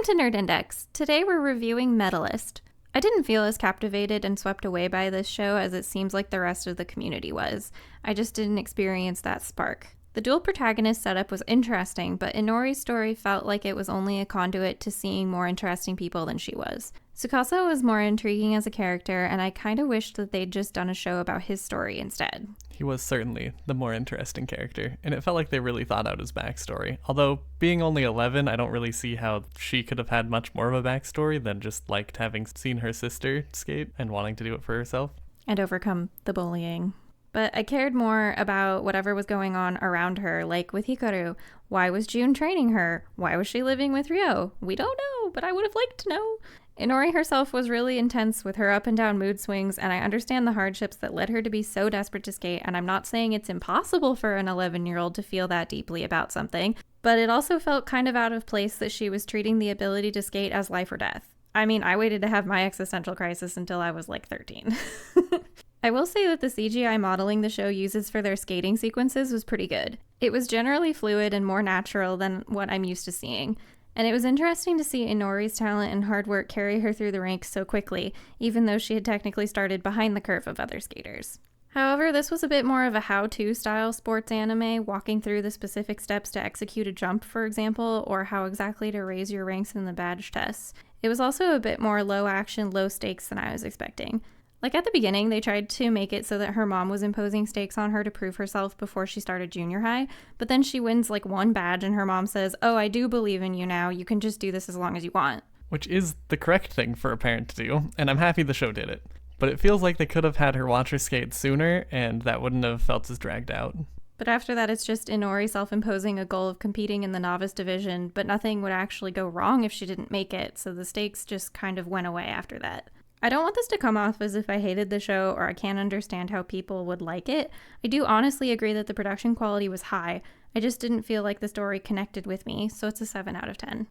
to Nerd Index. Today we're reviewing Medalist. I didn't feel as captivated and swept away by this show as it seems like the rest of the community was. I just didn't experience that spark. The dual protagonist setup was interesting, but Inori's story felt like it was only a conduit to seeing more interesting people than she was. Tsukasa was more intriguing as a character, and I kind of wished that they'd just done a show about his story instead. He was certainly the more interesting character, and it felt like they really thought out his backstory. Although, being only 11, I don't really see how she could have had much more of a backstory than just liked having seen her sister skate and wanting to do it for herself. And overcome the bullying. But I cared more about whatever was going on around her, like with Hikaru. Why was June training her? Why was she living with Ryo? We don't know, but I would have liked to know. Inori herself was really intense with her up and down mood swings, and I understand the hardships that led her to be so desperate to skate, and I'm not saying it's impossible for an 11-year-old to feel that deeply about something, but it also felt kind of out of place that she was treating the ability to skate as life or death. I mean, I waited to have my existential crisis until I was like 13. I will say that the CGI modeling the show uses for their skating sequences was pretty good. It was generally fluid and more natural than what I'm used to seeing. And it was interesting to see Inori's talent and hard work carry her through the ranks so quickly, even though she had technically started behind the curve of other skaters. However, this was a bit more of a how-to style sports anime, walking through the specific steps to execute a jump, for example, or how exactly to raise your ranks in the badge tests. It was also a bit more low action, low stakes than I was expecting. Like at the beginning, they tried to make it so that her mom was imposing stakes on her to prove herself before she started junior high, but then she wins like one badge and her mom says, "Oh, I do believe in you now, you can just do this as long as you want." Which is the correct thing for a parent to do, and I'm happy the show did it. But it feels like they could have had her watch her skate sooner, and that wouldn't have felt as dragged out. But after that, it's just Inori self-imposing a goal of competing in the novice division, but nothing would actually go wrong if she didn't make it, so the stakes just kind of went away after that. I don't want this to come off as if I hated the show or I can't understand how people would like it. I do honestly agree that the production quality was high. I just didn't feel like the story connected with me, so it's a 7 out of 10.